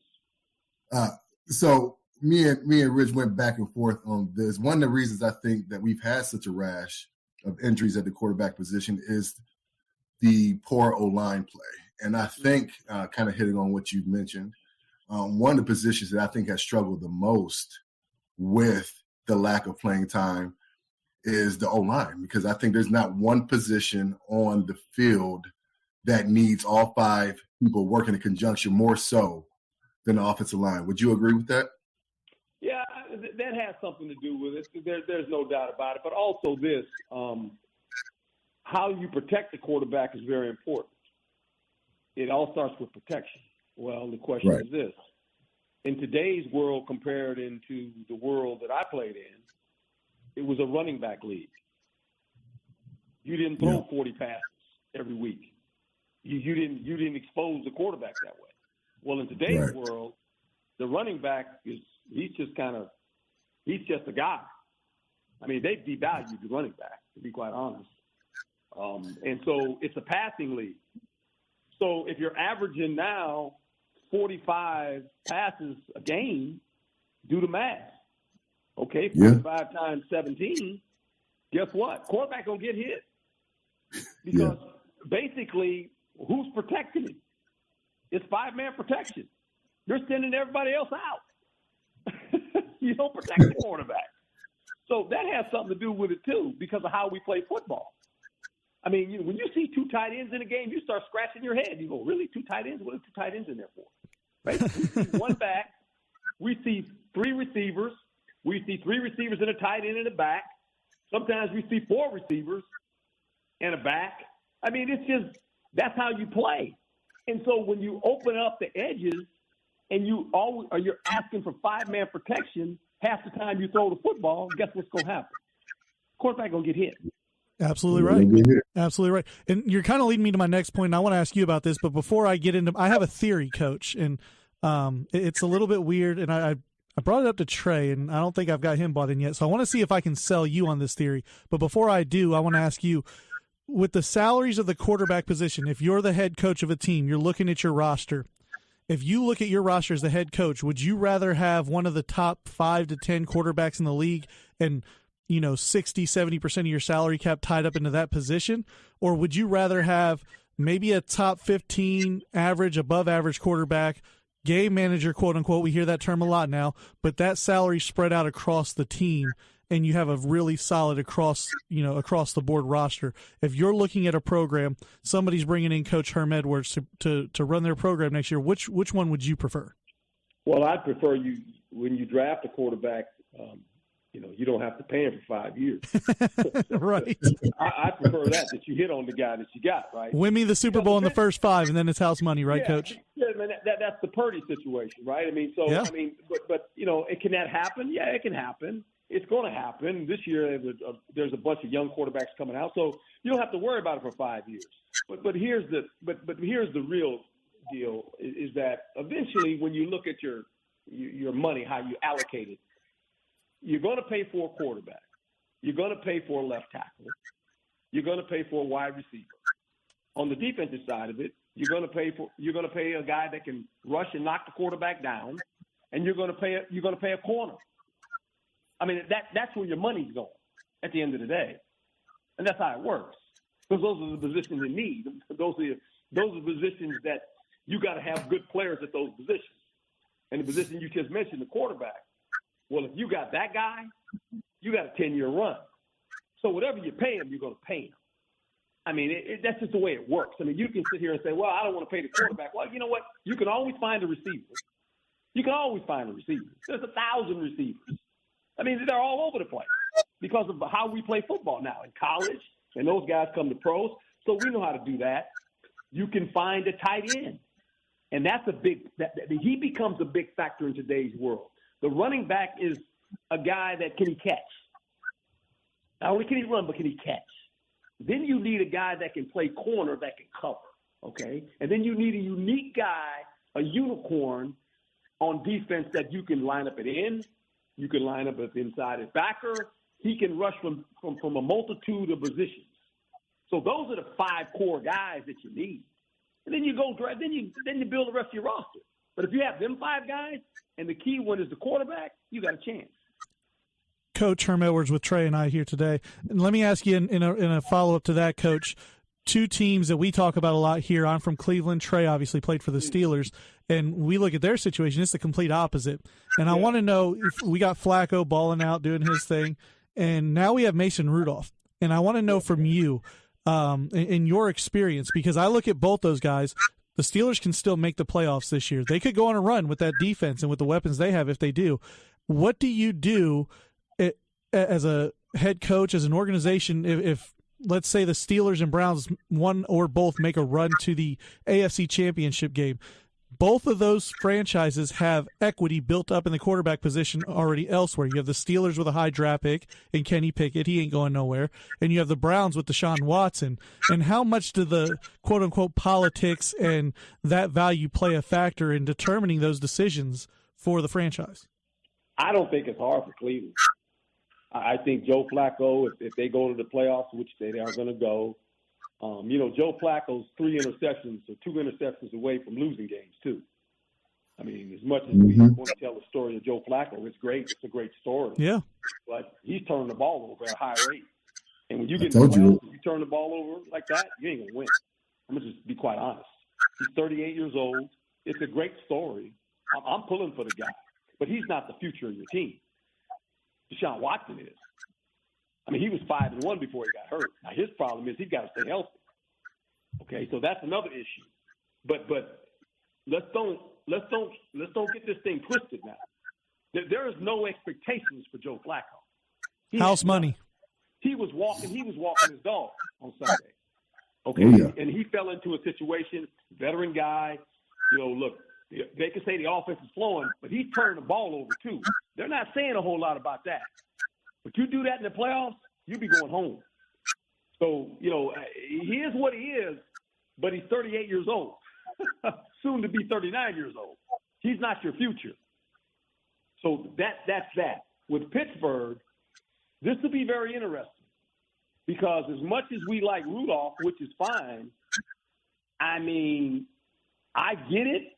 So me and Rich went back and forth on this. One of the reasons I think that we've had such a rash of injuries at the quarterback position is the poor O-line play. And I think, kind of hitting on what you've mentioned, one of the positions that I think has struggled the most with the lack of playing time is the O-line, because I think there's not one position on the field that needs all five people working in conjunction more so than the offensive line. Would you agree with that? Yeah, that has something to do with it. There's no doubt about it. But also this, how you protect the quarterback is very important. It all starts with protection. Well, the question is this. In today's world compared into the world that I played in, it was a running back league. You didn't throw 40 passes every week. You didn't expose the quarterback that way. Well, in today's world, the running back he's just a guy. I mean, they've devalued the running back, to be quite honest. And so it's a passing league. So if you're averaging now 45 passes a game, do the math. Okay, 45 times 17, guess what? Quarterback going to get hit. Because basically, who's protecting him? It's five-man protection. You're sending everybody else out. You don't protect the quarterback. So that has something to do with it, too, because of how we play football. I mean, when you see two tight ends in a game, you start scratching your head. You go, really? Two tight ends? What are two tight ends in there for? Right? We see one back. We see three receivers. We see three receivers and a tight end in the back. Sometimes we see four receivers and a back. I mean, it's just that's how you play. And so when you open up the edges and you're asking for five-man protection, half the time you throw the football, guess what's going to happen? Quarterback going to get hit. Absolutely right. Absolutely right. And you're kind of leading me to my next point, and I want to ask you about this. But before I get into – I have a theory, Coach, and it's a little bit weird. And I brought it up to Trai, and I don't think I've got him bought in yet. So I want to see if I can sell you on this theory. But before I do, I want to ask you, with the salaries of the quarterback position, if you're the head coach of a team, you're looking at your roster. If you look at your roster as the head coach, would you rather have one of the top 5 to 10 quarterbacks in the league and – 60, 70% of your salary cap tied up into that position? Or would you rather have maybe a top 15 average, above average quarterback, game manager, quote unquote. We hear that term a lot now, but that salary spread out across the team, and you have a really solid across the board roster. If you're looking at a program, somebody's bringing in Coach Herm Edwards to run their program next year. Which one would you prefer? Well, I'd prefer when you draft a quarterback, you don't have to pay him for 5 years. Right. I prefer that you hit on the guy that you got, right? Win me the Super Bowl in the first 5, and then it's house money, right, Coach? Yeah, man, that's the Purdy situation, right? I mean, but can that happen? Yeah, it can happen. It's going to happen. This year, there's a bunch of young quarterbacks coming out, so you don't have to worry about it for 5 years. But here's the real deal is that eventually, when you look at your money, how you allocate it, you're going to pay for a quarterback. You're going to pay for a left tackle. You're going to pay for a wide receiver. On the defensive side of it, you're going to pay a guy that can rush and knock the quarterback down, and you're going to pay a corner. I mean, that's where your money's going at the end of the day, and that's how it works. Because those are the positions in need. Those are the positions that you got to have good players at those positions. And the position you just mentioned, the quarterback. Well, if you got that guy, you got a 10-year run. So whatever you pay him, you're going to pay him. I mean, that's just the way it works. I mean, you can sit here and say, well, I don't want to pay the quarterback. Well, you know what? You can always find a receiver. There's 1,000 receivers. I mean, they're all over the place because of how we play football now in college, and those guys come to pros. So we know how to do that. You can find a tight end, and that's he becomes a big factor in today's world. The running back is a guy that can he catch. Not only can he run, but can he catch? Then you need a guy that can play corner, that can cover, okay? And then you need a unique guy, a unicorn on defense that you can line up at end. You can line up as inside as backer. He can rush from a multitude of positions. So those are the 5 core guys that you need. And then you then you build the rest of your roster. But if you have them 5 guys, and the key one is the quarterback, you got a chance. Coach Herm Edwards with Trai and I here today. And let me ask you in a follow-up to that, Coach, 2 teams that we talk about a lot here. I'm from Cleveland. Trai obviously played for the Steelers. And we look at their situation, it's the complete opposite. And I want to know if we got Flacco balling out, doing his thing, and now we have Mason Rudolph. And I want to know from you, in your experience, because I look at both those guys, the Steelers can still make the playoffs this year. They could go on a run with that defense and with the weapons they have if they do. What do you do as a head coach, as an organization, if let's say the Steelers and Browns, one or both, make a run to the AFC Championship game? Both of those franchises have equity built up in the quarterback position already elsewhere. You have the Steelers with a high draft pick and Kenny Pickett. He ain't going nowhere. And you have the Browns with Deshaun Watson. And how much do the quote-unquote politics and that value play a factor in determining those decisions for the franchise? I don't think it's hard for Cleveland. I think Joe Flacco, if they go to the playoffs, which they are going to go, Joe Flacco's 3 interceptions or 2 interceptions away from losing games too. I mean, as much as we want to tell the story of Joe Flacco, it's great. It's a great story. Yeah. But he's turning the ball over at a high rate. And when you get in the playoffs, you turn the ball over like that, you ain't going to win. I'm going to just be quite honest. He's 38 years old. It's a great story. I'm pulling for the guy. But he's not the future of your team. Deshaun Watson is. I mean, he was 5-1 before he got hurt. Now his problem is he's got to stay healthy. Okay, so that's another issue. But let's don't get this thing twisted now. There is no expectations for Joe Flacco. House money. He was walking his dog on Sunday. Okay, and he fell into a situation. Veteran guy. Look, they can say the offense is flowing, but he's turning the ball over too. They're not saying a whole lot about that. But you do that in the playoffs, you'll be going home. So, he is what he is, but he's 38 years old, soon to be 39 years old. He's not your future. So that's that. With Pittsburgh, this will be very interesting because as much as we like Rudolph, which is fine, I mean, I get it,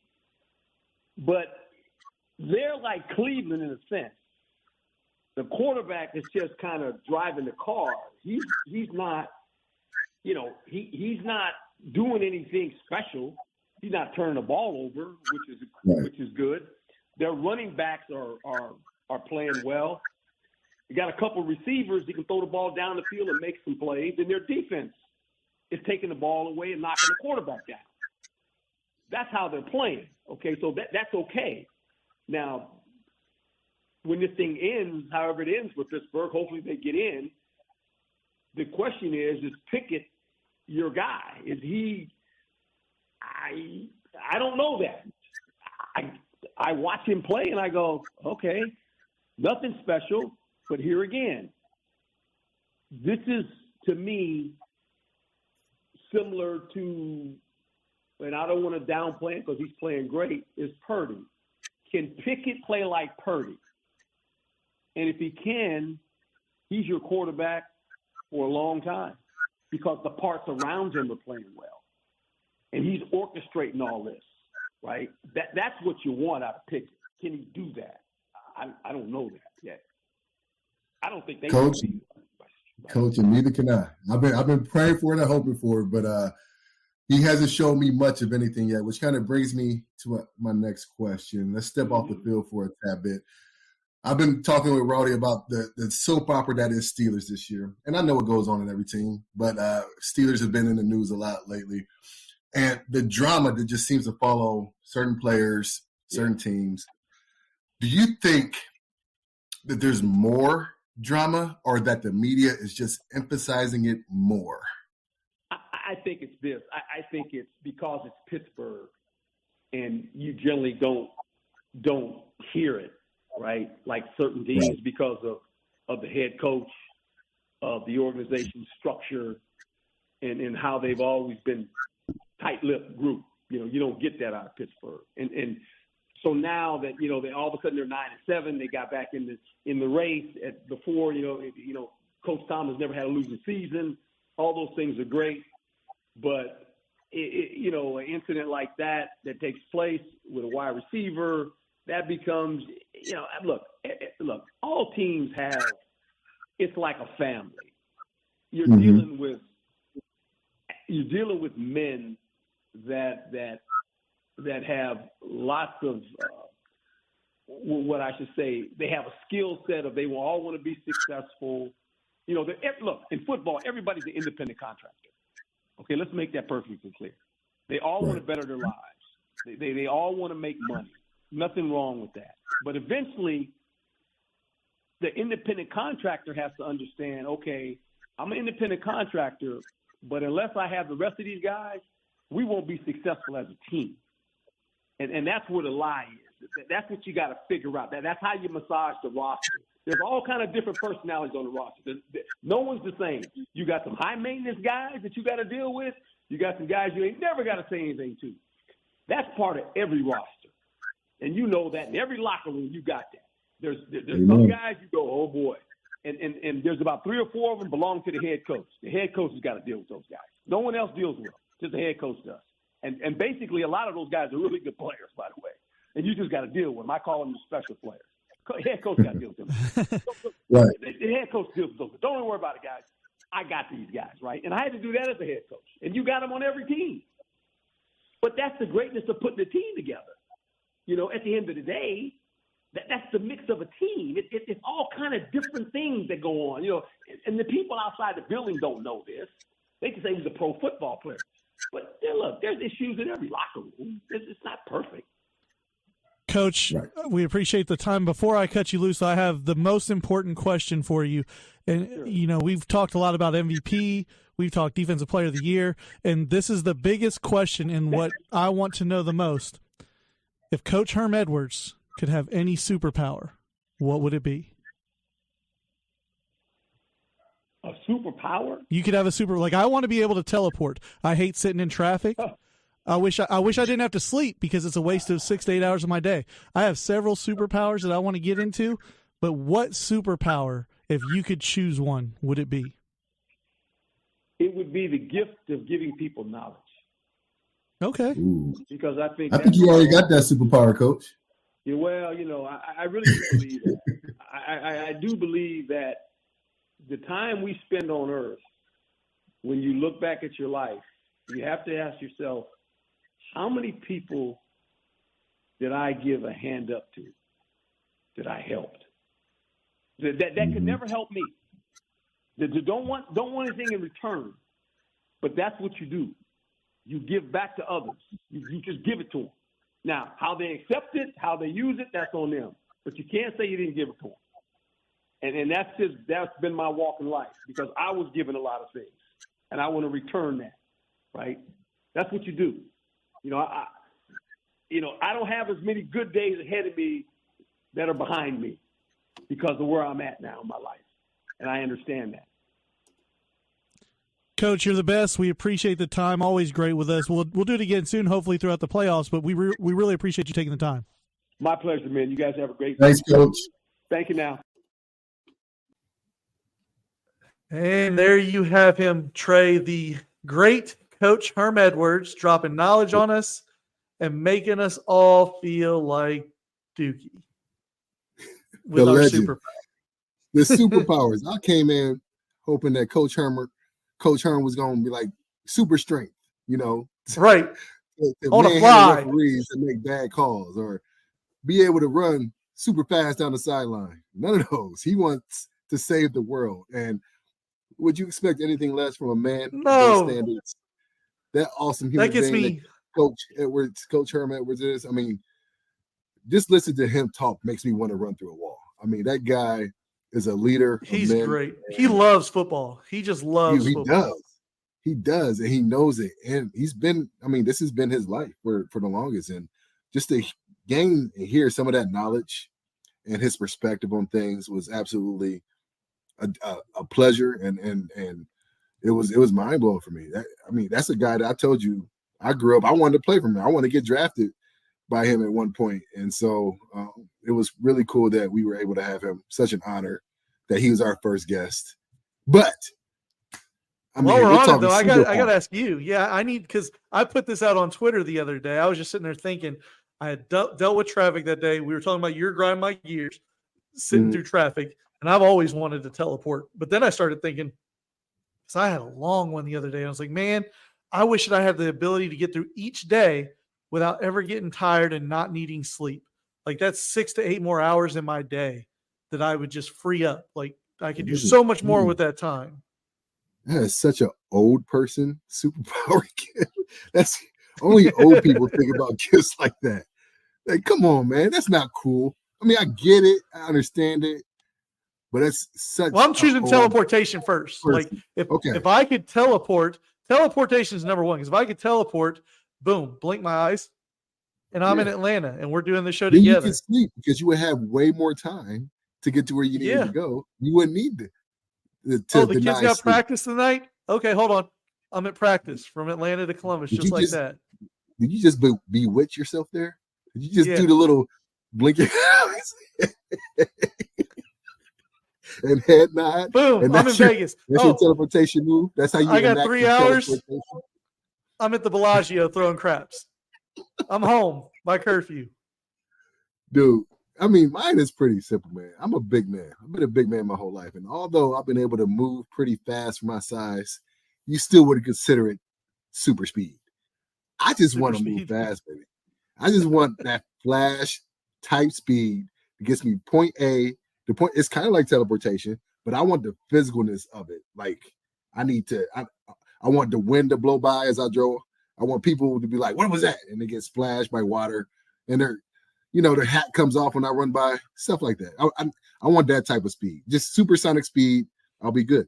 but they're like Cleveland in a sense. The quarterback is just kind of driving the car. He's not, he's not doing anything special. He's not turning the ball over, which is good. Their running backs are playing well. You got a couple receivers that can throw the ball down the field and make some plays, and their defense is taking the ball away and knocking the quarterback down. That's how they're playing. Okay, so that's okay. Now, when this thing ends, however it ends with Pittsburgh, hopefully they get in. The question is Pickett your guy? Is he? I don't know that. I watch him play and I go, okay, nothing special, but here again, this is to me similar to, and I don't want to downplay him because he's playing great, is Purdy. Can Pickett play like Purdy? And if he can, he's your quarterback for a long time because the parts around him are playing well. And he's orchestrating all this, right? That's what you want out of Pickett. Can he do that? I don't know that yet. I don't think they Coach, can. Coach, and neither can I. I've been praying for it and hoping for it, but he hasn't shown me much of anything yet, which kind of brings me to my next question. Let's step off the field for a tad bit. I've been talking with Rody about the soap opera that is Steelers this year. And I know what goes on in every team, but Steelers have been in the news a lot lately. And the drama that just seems to follow certain players, certain teams. Do you think that there's more drama or that the media is just emphasizing it more? I think it's this. I think it's because it's Pittsburgh and you generally don't hear it, right? Like certain teams Right. because of the head coach, of the organization's structure, and how they've always been tight-lipped group. You don't get that out of Pittsburgh. And so now that, they all of a sudden they're 9-7, they got back in the race. Before, Coach Thomas never had a losing season. All those things are great. But, an incident like that takes place with a wide receiver, that becomes, look, all teams have, it's like a family. You're dealing with men that have lots of, what I should say, they have a skill set of they will all want to be successful. Look, in football, everybody's an independent contractor. Okay, let's make that perfectly clear. They all want to better their lives. They all want to make money. Nothing wrong with that. But eventually, the independent contractor has to understand, okay, I'm an independent contractor, but unless I have the rest of these guys, we won't be successful as a team. And that's where the lie is. That's what you got to figure out. That's how you massage the roster. There's all kind of different personalities on the roster. No one's the same. You got some high-maintenance guys that you got to deal with. You got some guys you ain't never got to say anything to. That's part of every roster. And you know that in every locker room, you got that. There's some guys you go, oh, boy. And there's about 3 or 4 of them belong to the head coach. The head coach has got to deal with those guys. No one else deals with them. Just the head coach does. And basically, a lot of those guys are really good players, by the way. And you just got to deal with them. I call them the special players. Head coach got to deal with them. Right. The head coach deals with those. Don't worry about it, guys. I got these guys, right? And I had to do that as a head coach. And you got them on every team. But that's the greatness of putting a team together. At the end of the day, that's the mix of a team. It's all kind of different things that go on, and the people outside the building don't know this. They can say he's a pro football player. But look, there's issues in every locker room. It's not perfect. Coach, we appreciate the time. Before I cut you loose, I have the most important question for you. And, Sure. We've talked a lot about MVP. We've talked Defensive Player of the Year. And this is the biggest question and what I want to know the most. If Coach Herm Edwards could have any superpower, what would it be? A superpower? You could have a I want to be able to teleport. I hate sitting in traffic. I wish I didn't have to sleep because it's a waste of 6 to 8 hours of my day. I have several superpowers that I want to get into, but what superpower, if you could choose one, would it be? It would be the gift of giving people knowledge. Okay. Ooh. Because I think you already got that superpower, Coach. Yeah, well, I really do believe that. I do believe that the time we spend on Earth, when you look back at your life, you have to ask yourself, how many people did I give a hand up to that I helped? That could never help me. That don't want anything in return, but that's what you do. You give back to others. You just give it to them. Now, how they accept it, how they use it, that's on them. But you can't say you didn't give it to them. And that's been my walk in life, because I was given a lot of things, and I want to return that, right? That's what you do. I don't have as many good days ahead of me that are behind me because of where I'm at now in my life, and I understand that. Coach, you're the best. We appreciate the time. Always great with us. We'll do it again soon, hopefully throughout the playoffs. But we really appreciate you taking the time. My pleasure, man. You guys have a great day. Thanks, Coach. Thank you now. And there you have him, Trai, the great Coach Herm Edwards, dropping knowledge on us and making us all feel like Dookie with The our legend. superpowers. The superpowers. I came in hoping that Coach Herm was going to be like super strength, Right. to On a manhandle fly. referees and make bad calls, or be able to run super fast down the sideline. None of those. He wants to save the world. And would you expect anything less from a man with No. those standards? That awesome human That gets being me. that Coach Herm Edwards is. I mean, just listen to him talk makes me want to run through a wall. I mean, that guy is a leader of He's men. great. He loves football. He just loves He football. does. He does, and he knows it. And this has been his life for the longest. And just to gain and hear some of that knowledge and his perspective on things was absolutely a pleasure. And it was mind blowing for me. That's a guy that I told you I grew up. I wanted to play for him. I wanted to get drafted by him at one point. And so it was really cool that we were able to have him. Such an honor that he was our first guest. But While we're on it, though, I got to ask you. Yeah, because I put this out on Twitter the other day. I was just sitting there thinking, I had dealt with traffic that day. We were talking about your grind my gears, sitting through traffic, and I've always wanted to teleport. But then I started thinking, because I had a long one the other day. I was like, man, I wish that I had the ability to get through each day without ever getting tired and not needing sleep. Like, that's 6 to 8 more hours in my day that I would just free up. Like, I could do so much more with that time. That is such an old person superpower. That's only old people think about gifts like that. Like, come on, man. That's not cool. I mean, I get it. I understand it. But that's such. Well, I'm choosing teleportation first. Person. Like, if I could teleport, teleportation is number one. Because if I could teleport, boom, blink my eyes, and I'm in Atlanta, and we're doing the show then together. You can sleep because you would have way more time to get to where you needed to go. You wouldn't need the kids got sleep. Practice tonight? Okay, hold on. I'm at practice from Atlanta to Columbus, just like that. Did you just bewitch yourself there? Did you just do the little blinking and head nod? Boom, I'm in Vegas. That's your teleportation move? That's how you I got 3 hours. I'm at the Bellagio throwing craps. I'm home by curfew. Dude, I mean, mine is pretty simple, man. I'm a big man. I've been a big man my whole life. And although I've been able to move pretty fast for my size, you still wouldn't consider it super speed. I just want to move fast, baby. I just want that flash type speed that gets me point A to point. It's kind of like teleportation, but I want the physicalness of it. Like, I want the wind to blow by as I drove. I want people to be like, what was that? And they get splashed by water. And their hat comes off when I run by, stuff like that. I want that type of speed. Just supersonic speed. I'll be good.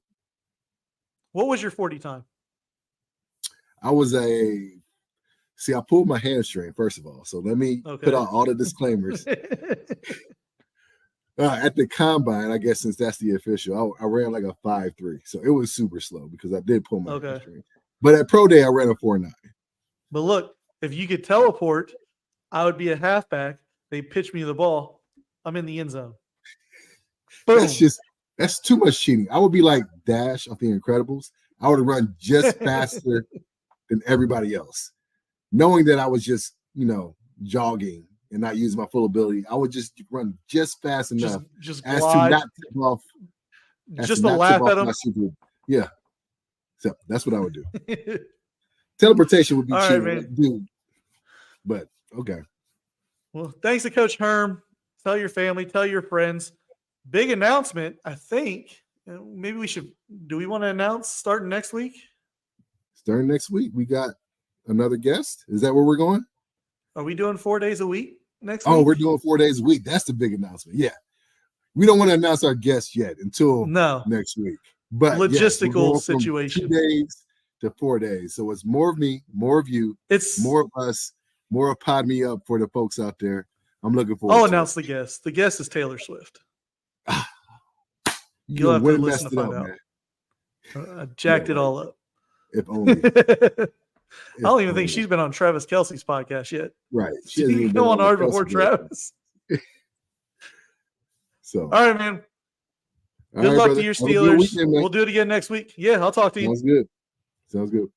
What was your 40 time? I pulled my hamstring, first of all. So let me put out all the disclaimers. At the combine, I guess since that's the official, I ran like a 5.3. So it was super slow because I did pull my hamstring. But at pro day, I ran a 4.9. But look, if you could teleport, I would be a halfback. They pitch me the ball. I'm in the end zone. Boom. That's too much cheating. I would be like Dash of The Incredibles. I would run just faster than everybody else. Knowing that I was just, jogging and not using my full ability, I would just run just fast enough just as glide, to not tip off. Just to laugh at them. Yeah. So that's what I would do. Teleportation would be cheating. Right, dude, But okay. Well, thanks to Coach Herm. Tell your family, tell your friends. Big announcement, I think. Maybe we should. Do we want to announce starting next week? Starting next week, we got another guest. Is that where we're going? Are we doing 4 days a week next week? Oh, we're doing 4 days a week. That's the big announcement. Yeah. We don't want to announce our guest yet until next week. But logistical yes, situation. 2 days to 4 days. So it's more of me, more of you, it's more of us, more of Pod Me Up for the folks out there. I'm looking forward I'll to announce it. the guest. The guest is Taylor Swift. You'll have to listen to find out. Man. I jacked it all up. If only. I don't even think she's been on Travis Kelce's podcast yet. Right. She can come on ours before Travis. So, all right, man. Good luck to your Steelers. We'll do it again next week. Yeah, I'll talk to you. Sounds good. Sounds good.